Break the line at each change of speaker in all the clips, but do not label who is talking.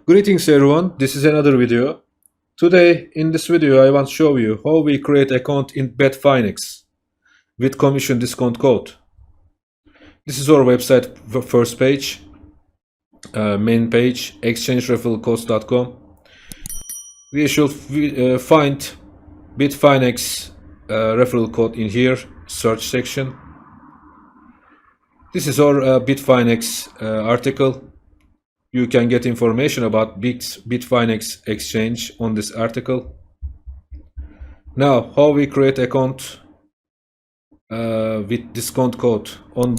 Greetings everyone, this is another video. Today in this video I want to show you how we create account in Bitfinex with commission discount code. This is our website first page, main page, exchangereferralcodes.com. We should find Bitfinex referral code in here, search section. This is our Bitfinex article. You can get information about Bitfinex exchange on this article. Now, how we create account with discount code on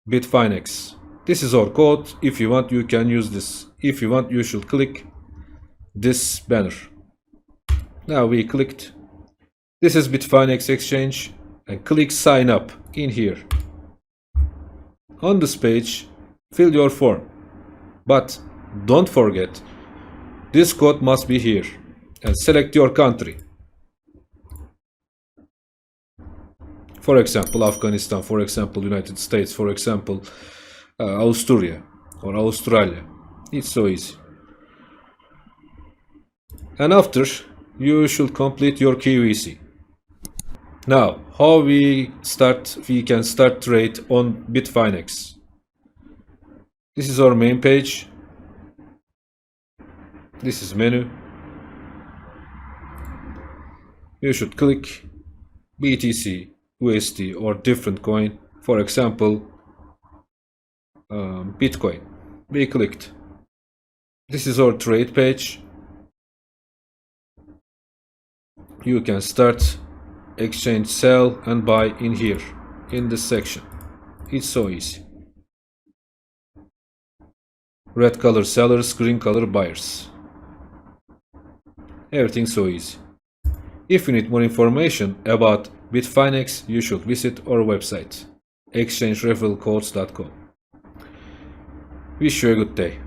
Bitfinex. This is our code. If you want, you can use this. If you want, you should click this banner. Now we clicked. This is Bitfinex exchange and click sign up in here. On this page, fill your form. But don't forget, this code must be here and select your country. For example, Afghanistan, for example, United States, for example, Australia or Australia. It's so easy. And after, you should complete your KYC. Now, how we can start trade on Bitfinex. This is our main page. This is menu. You should click BTC, USD or different coin. For example, Bitcoin. We clicked. This is our trade page. You can start exchange, sell and buy in here, in this section. It's so easy. Red color sellers, green color buyers. Everything so easy. If you need more information about Bitfinex, you should visit our website, exchangereferralcodes.com. Wish you a good day.